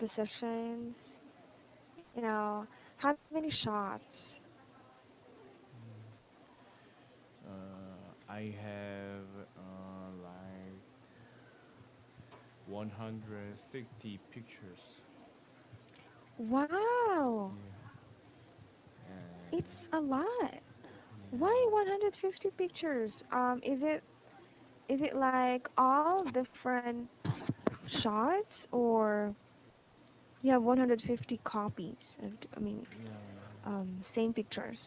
positions, how many shots? I have like 160 pictures. Wow, Yeah, it's and a lot. Why yeah, 150 pictures? Is it like all different shots, or you have 150 copies of, yeah, same pictures?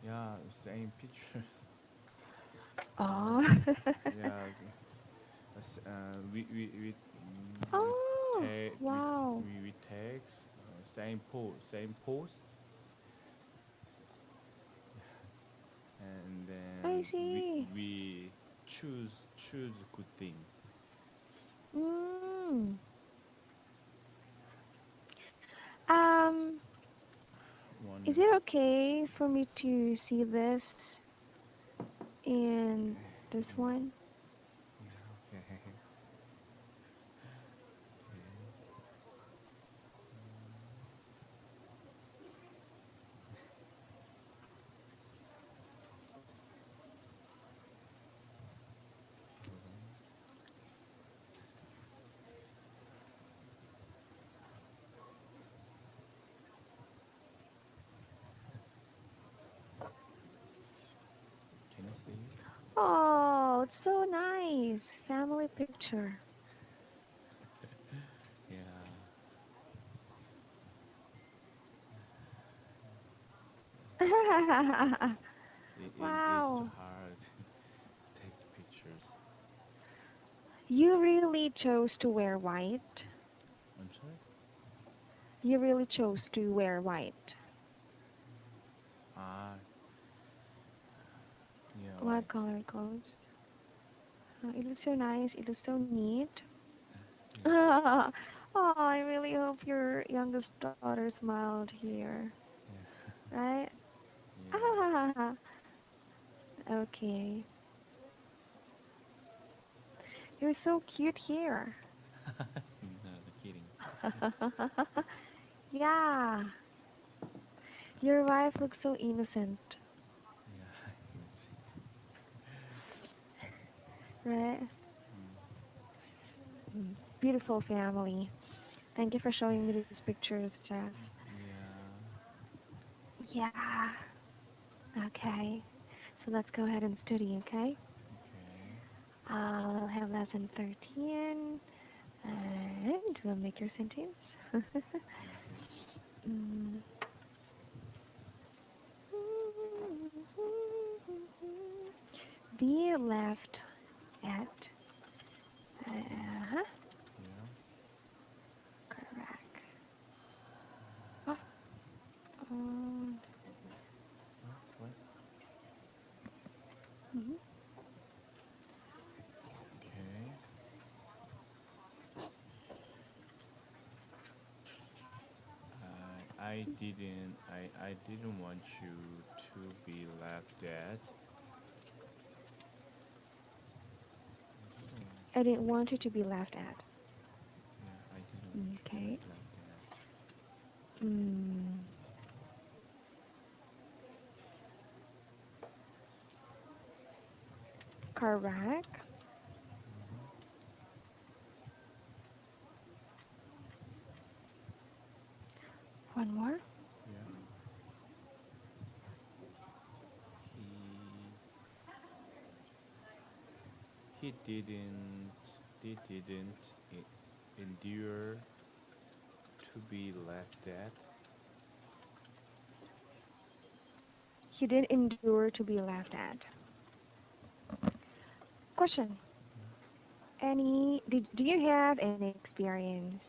yeah, same pictures. Yeah, Oh. yeah. We Oh, take wow. we take same pose, and I then see. we choose a good thing. Mm. Um, is One. it okay for me to see this and this Yeah, one? yeah, okay. Okay. Hold on. Can you see it? Oh, it's so nice. Family picture. Yeah. It's too Wow. hard to take the pictures. You really chose to wear white. I'm sorry. You really chose to wear white. Ah, yeah, What white. color clothes? It looks so nice. It looks so neat. Yeah, Oh, I really hope your youngest daughter smiled here. yeah, Right? yeah. Okay. You're so cute here. No, kidding. Yeah. Your wife looks so innocent. Yeah, innocent. Right? Mm, Mm. Beautiful family. Thank you for showing me these pictures, Jess. yeah. Yeah. Okay. So let's go ahead and study, okay? Okay. We'll have lesson 13, and we'll make your sentence. Okay. Mm. Be left at. Uh-huh. Yeah. Correct. Oh, um, What? mhm. Okay. I didn't want you to be laughed at. I didn't want I you. didn't want you to be laughed at. Yeah, I didn't want you to Okay. be laughed at. Mm. Correct. Hmm. One more. Yeah. He he didn't endure to be laughed at. He did endure to be laughed at. Question. Do you have any experience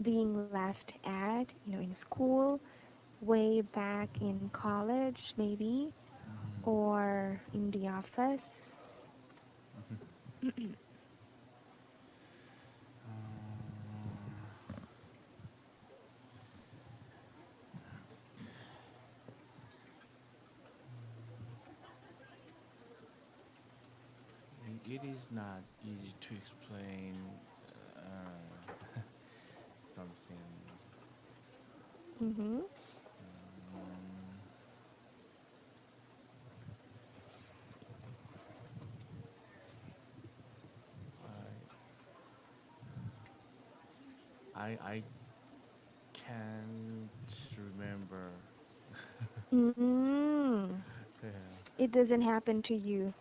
being laughed at, in school, way back in college, maybe, Mm-hmm. or in the office? It is not easy to explain something Mm-hmm. Mm, I can't remember. Mm. Yeah. It doesn't happen to you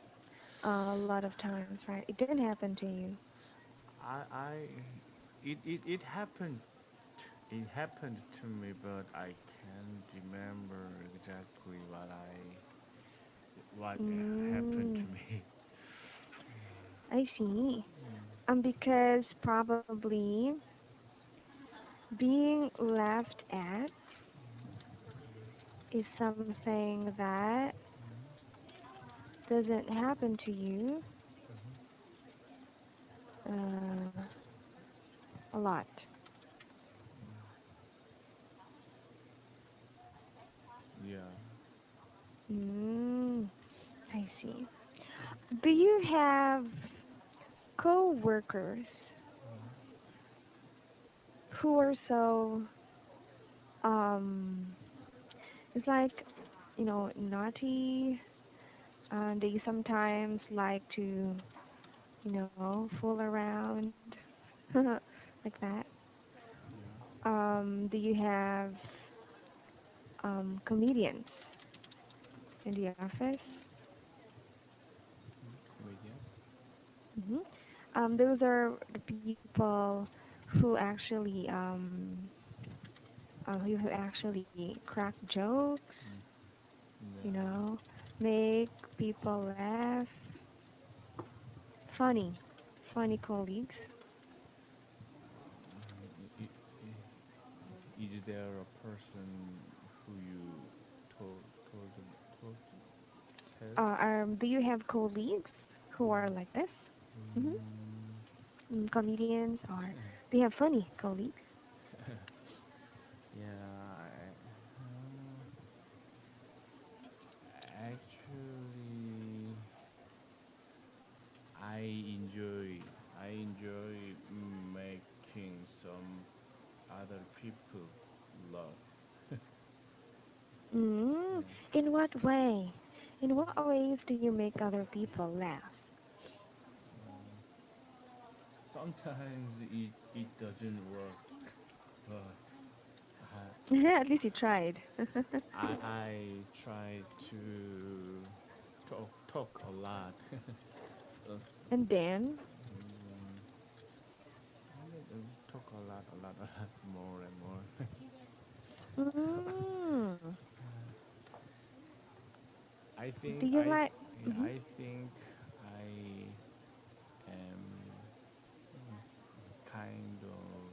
a lot of times, right? It didn't happen to you. I it happened. It happened to me, but I can't remember exactly what happened Mm. to me. I see. Mm, Because probably being laughed at is something that doesn't happen to you uh, a lot. yeah. Mm, I see. Do you have co-workers who are so um it's like naughty, they sometimes like to fool around like that. Yeah. Do you have comedians in the office? Comedians. hmm those are the people who actually crack jokes, Mm, you yeah. know, make people laugh. Funny, funny colleagues. Is there a person who you told told told tell? Do you have colleagues who are like this? hmm Mm, Comedians, or do you have funny colleagues? yeah. Actually, I enjoy making some other people laugh. Mm, Yeah. in what way? In what ways do you make other people laugh? Uh, Sometimes it doesn't work, but At least you tried. I try to talk a lot. And then, Mm, and then talk a lot, a lot more and more. mm, I do think you like? yeah, hmm I think I am kind of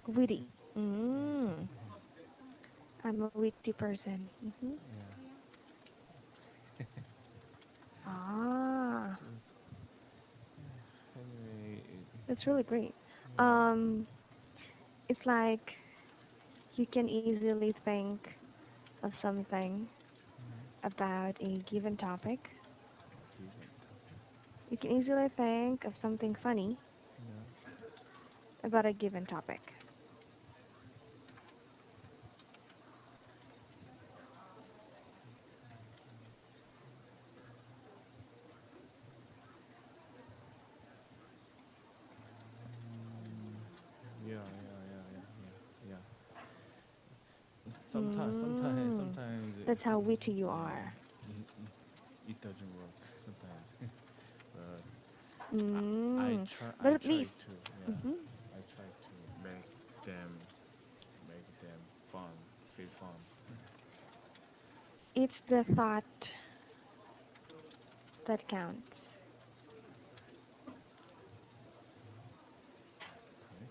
Witty. Mm, I'm a witty person. Yeah. Ah, Just, anyway, that's really great. yeah. Um, it's like you can easily think of something Mm, about a given topic. given topic. You can easily think of something funny Yeah. about a given topic. Mm, yeah. Mm, Sometimes that's how witty you are. it doesn't work sometimes. But Mm, but I at least, try to, yeah, hmm I try to them make them feel fun. it's the thought that counts. Right?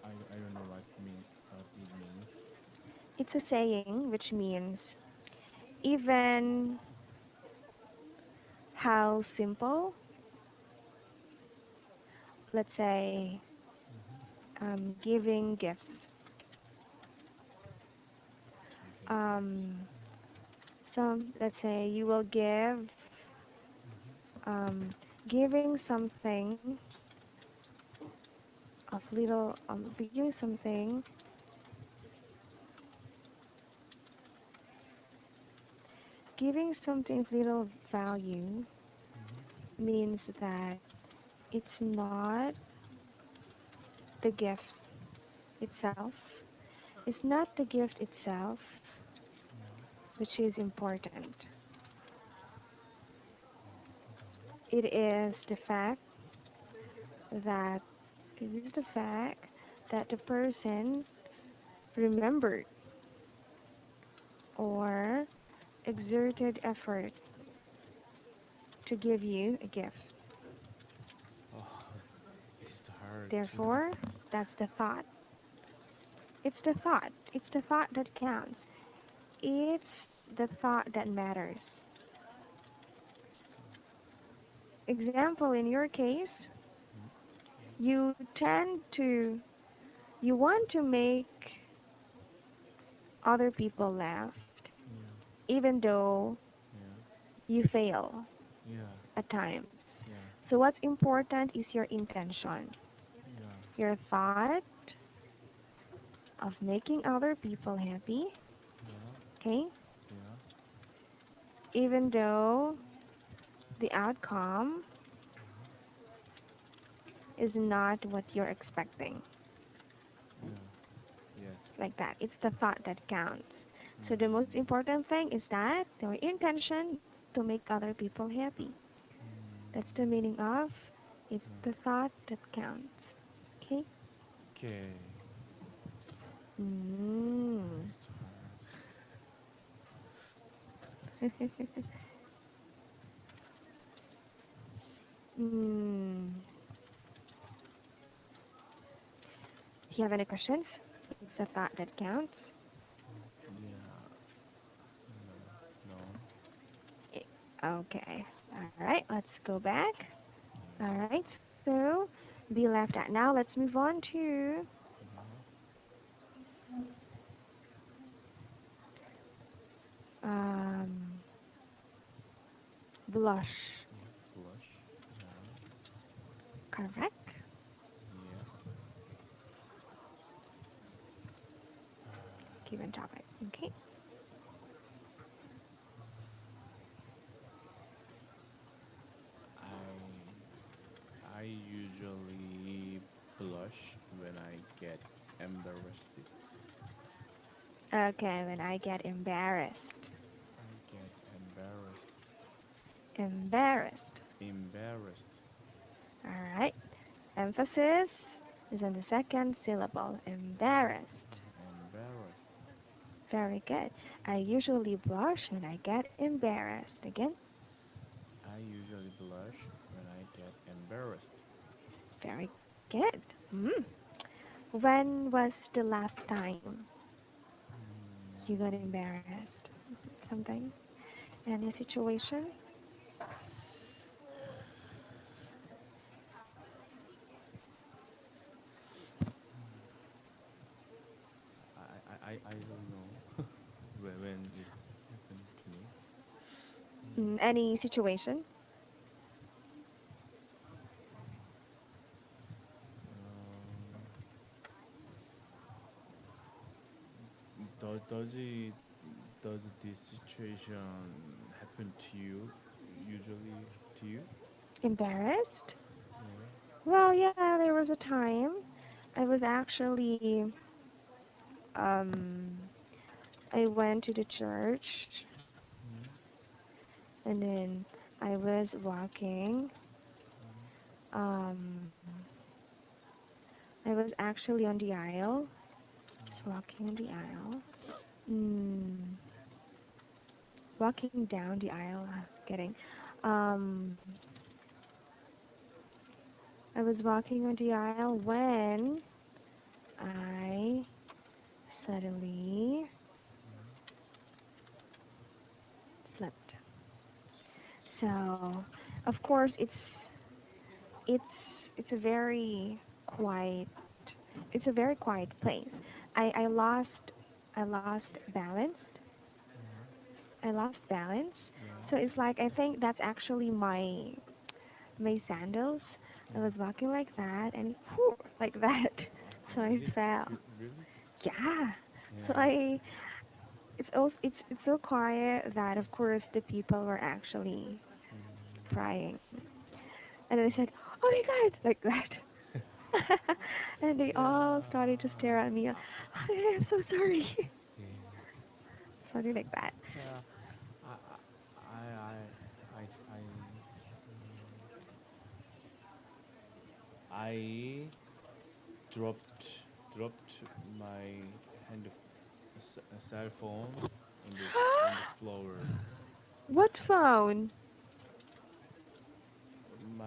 I don't know what it means. It's a saying which means even how simple, let's say, Hmm. giving gifts. Giving gifts. Um, let's say you will Hmm. giving something of little giving something, giving something of little value Mm-hmm. means that it's not the gift itself. It's not the gift itself Yeah. which is important. Okay. It is the fact that it is the fact that the person remembered or exerted effort to give you a gift. Oh, it's hard to. Therefore, that's the thought. It's the thought. It's the thought that counts. It's the thought that matters. Example, in your case, Mm, you tend to, you want to make other people laugh, yeah. even though Yeah. you fail Yeah. at times. Yeah. So what's important is your intention, Yeah. your thought of making other people happy, Yeah. okay? Yeah. Even though the outcome is not what you're expecting. Yeah. Yes. Like that. It's the thought that counts. So the most Mm. important thing is that your intention to make other people happy. That's the Mm. meaning of it's Yeah. the thought that counts. Okay? Okay. Mm. It's hard. mm. Do you have any questions? It's the thought that counts. Yeah. No. No. Eh, okay. All right. Let's go back. All Yeah. right. So be left at now. Let's move on to Yeah. um, blush. Yeah. Blush. Yeah. Correct. Yes. Given topic. Okay. I usually blush when I get embarrassed. Okay. When I get embarrassed. I get embarrassed. Embarrassed. Embarrassed. All right. Emphasis is on the second syllable. Embarrassed. Embarrassed. Very good. I usually blush when I get embarrassed. Again, I usually blush when I get embarrassed. very good. Mm. When was the last time you got Mm, embarrassed? Something? Any situation? I don't know when it happened to me. Any situation? Um, does this situation happen to you usually to you? Embarrassed? Yeah. Well, yeah, there was a time I was actually, um, I went to the church Mm, and then I was walking. mm, Um, I was actually on the aisle. Just mm, walking on the aisle. Mm, walking down the aisle. Kidding. Um, I was walking on the aisle when I suddenly mm. slipped. Slept. So, of course, it's it's a very quiet it's a very quiet place. I lost balance. Yeah. I lost balance. Yeah. So it's like I think that's actually my sandals. I Yeah. was walking like that, and whew, like that. So I Really? fell. Really? Yeah. So Yeah. it's so quiet that of course the people were actually Mm. crying, and I said, "Oh my God!" like that, and they all started to Yeah. stare at me. I'm so sorry, Yeah. something like that. Yeah. I I I I I dropped my hand a cell phone on the floor. What phone?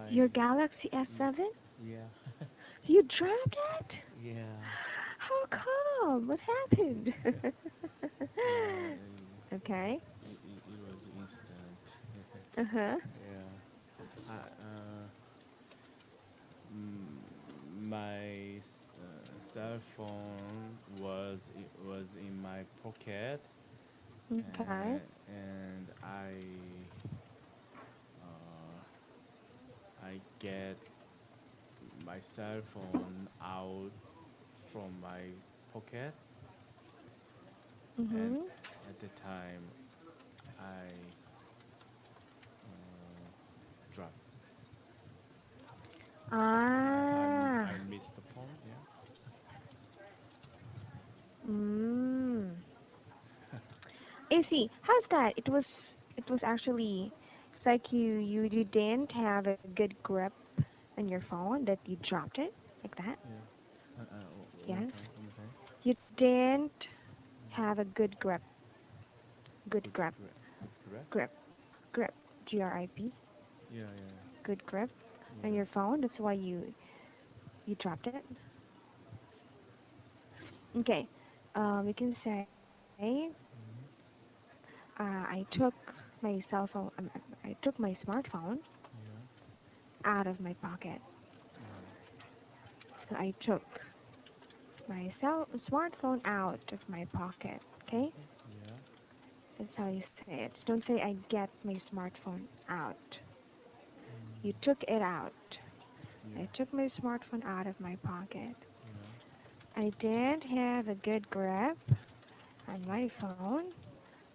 Your My Galaxy y- S7? yeah. You dropped it? Yeah. How come? What happened? Yeah. Okay. It was instant. Uh huh. Yeah. I my cell phone was in my pocket, Okay. and uh, I get my cell phone out from my pocket, and Mhm. at the time I uh, dropped. Ah. I missed the phone. Yeah. Mm. I see. How's that? It was actually it's like you didn't have a good grip on your phone that you dropped it like that. Yeah. One more Yes. time. One more time. You didn't Mm. have a good grip. Good Good grip. good grip. Grip. Grip. GRIP. Yeah. Yeah. Good grip on Yeah. your phone. That's why you dropped it. Okay. You can say Mm. I took my cell phone. I took my smartphone Yeah. out of my pocket. Yeah. So I took my smartphone out of my pocket. Okay, Yeah. that's how you say it. Don't say I get my smartphone out. You Mm. took it out. I Yeah. took my smartphone out of my pocket. Yeah. I didn't have a good grip on my phone,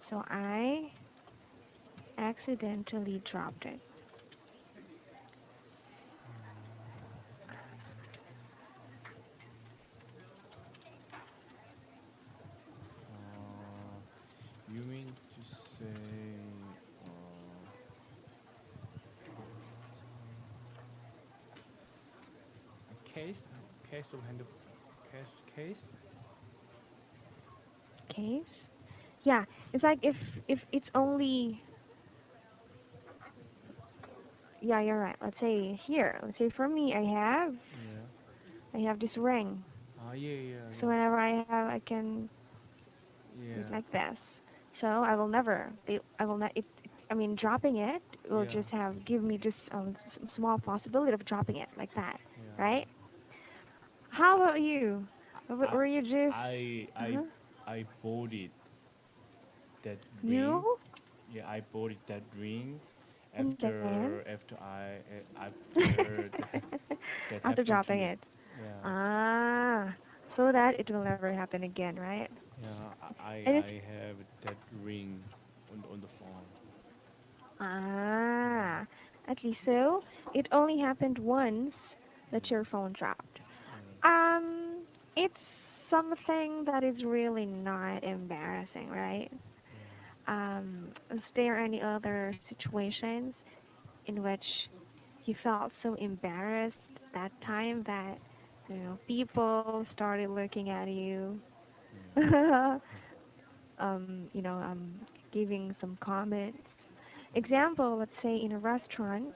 so I accidentally dropped it. Uh, you mean to say a case of hand case? Case? Yeah, it's like if it's only yeah, you're right. Let's say here. Let's say for me, Yeah. I have this ring. Ah, yeah, yeah, So yeah, whenever I can do it yeah, like this. So I will never. I will not. I mean, dropping it will yeah, just have give me just small possibility of dropping it like that, yeah. right? How about you? I, Were you just I, I, uh-huh. I bought it that ring. You Yeah, I bought it that ring and then after that after happened to dropping me. it? Yeah, Ah, so that it will never happen again, right? yeah. And it's I have that ring on the phone. ah, Yeah, at least so. It only happened once that yeah, your phone dropped. yeah, It's something that is really not embarrassing, right? yeah. Is there any other situations in which you felt so embarrassed that time that people started looking at you, Yeah. giving some comments? Example, let's say in a restaurant.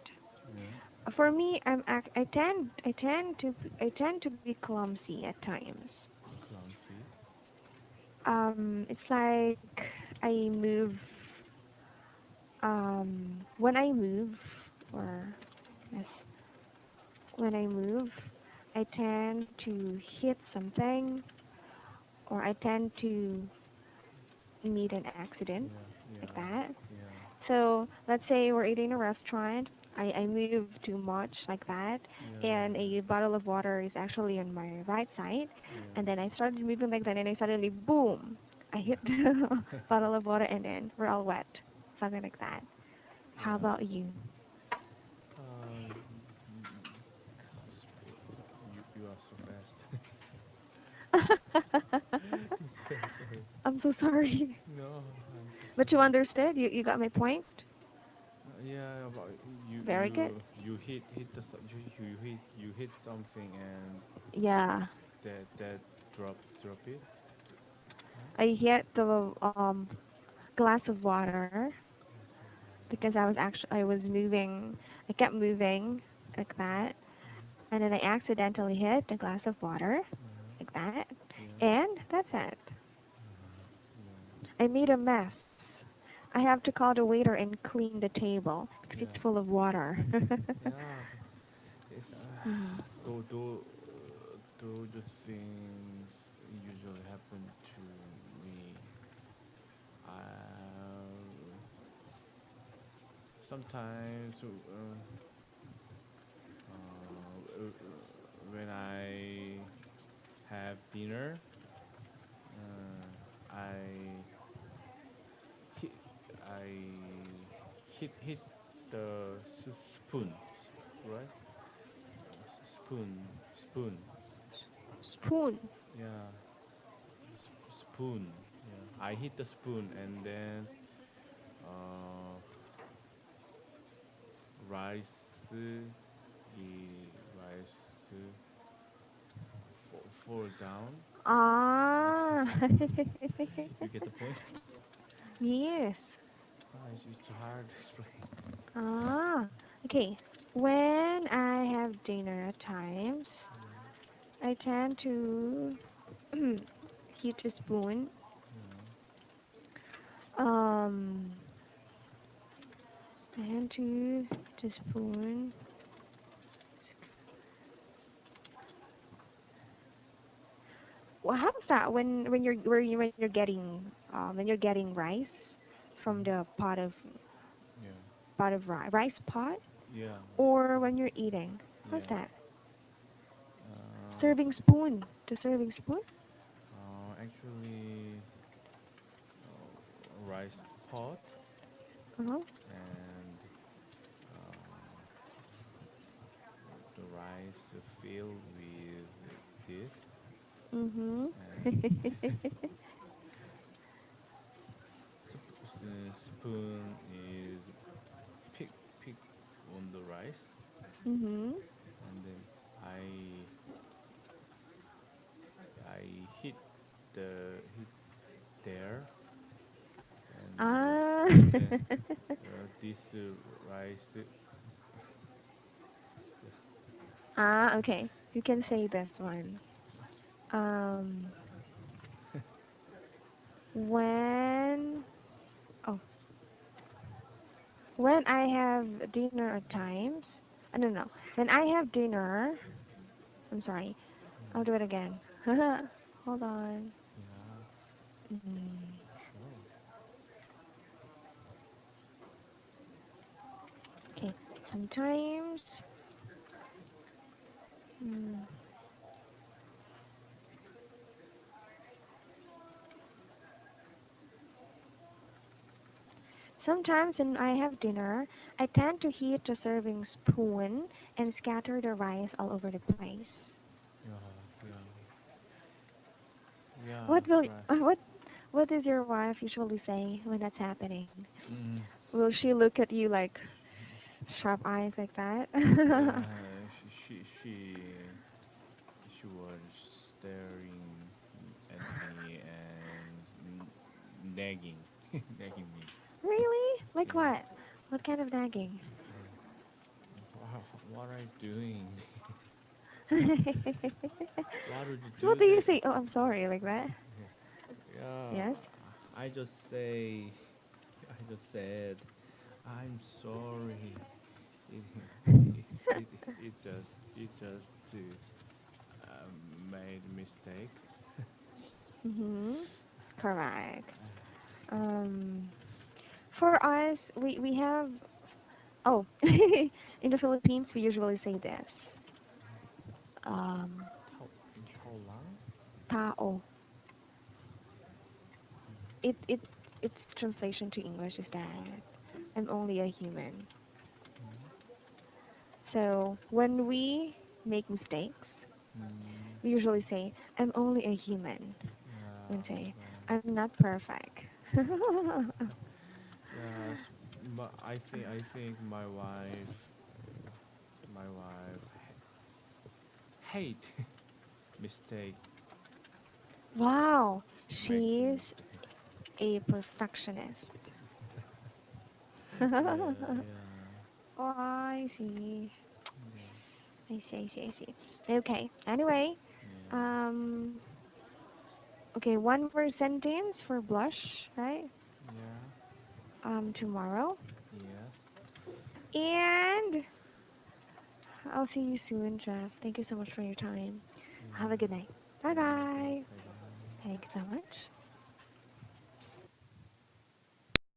Yeah. For me, I tend to be clumsy at times. Clumsy. It's like I move when I move or Yeah. yes, when I move, I tend to hit something or I tend to meet an accident Yeah. like Yeah. that. Yeah. So let's say we're eating in a restaurant. I move too much like that, and Yeah. a bottle of water is actually on my right side, and then I Yeah. started moving like that, and I suddenly boom, I hit the Yeah. bottle of water, and then we're all wet, something like that. How Yeah. about you? You are so fast. Sorry. I'm so sorry, No, I'm so but you sorry. understood. You got my point. Yeah, but you Very good. you you hit you hit something and Yeah, that drop it, right? I hit the glass of water Glass of because water. I was moving. I kept moving like that, Mm-hmm. and then I accidentally hit the glass of water like Yeah. that, Yeah. and that's it. Yeah. I made a mess. I have to call the waiter and clean the table because Yeah. it's full of water. Yeah. It's Mhm. those the things usually happen to me. Sometimes when I have dinner, I hit I hit the spoon, right? Spoon. Spoon. Yeah, spoon. Yeah, I hit the spoon and then uh, rice rice fall down. Ah. You get the point? Yes. It's hard to explain. Ah. Okay. When I have dinner at times, I tend to heat a spoon. Yeah, Um, I tend to use the spoon. What happens that when you're getting rice from yeah. the Yeah, pot of rice pot, yeah, or when you're eating? How's yeah. that? Uh, Serving spoon. The serving spoon. Actually, rice pot Uh-huh. and uh, the rice filled with this Mhm. and spoon is pick pick on the rice Mhm. and then I I hit there Ah. and then this rice Ah. Okay. You can say this one. Um. When oh when I have dinner at times. I don't know. When I have dinner. I'm sorry. I'll do it again. Hold on. yeah, Mm. sure. Okay. Sometimes. Mm, sometimes when I have dinner, I tend to heat the serving spoon and scatter the rice all over the place. Yeah, yeah, yeah, What that's will right. what does your wife usually say when that's happening? Mm. Will she look at you like sharp eyes like that? Yeah, she was staring at me and nagging, nagging me. Really? Like Yeah, what? What kind of nagging? yeah. What are you doing? Why would you What do do you that? say? Oh, I'm sorry, like that. Yeah, yeah. Yes. I just say, I just said, I'm sorry. It, it just made mistake. Mhm. Correct. Uh, Um, for us, we have. Oh, in the Philippines, we usually say this. Um, Tao lang? tao. Mm-hmm. It its translation to English is that I'm only a human. So when we make mistakes, Mm-hmm. we usually say I'm only a human. And Yeah, say right. I'm not perfect. Yes, I think my wife hate mistake, Wow, making she's mistake. a perfectionist. Yeah, Oh, yeah, I see. yeah, I see, I see, I see. Okay. Anyway, yeah, um, okay, one more sentence for blush, right? yeah, Tomorrow. yes, And I'll see you soon, Jeff. Thank you so much for your time. Have a yeah. good night. Bye Thank you. bye.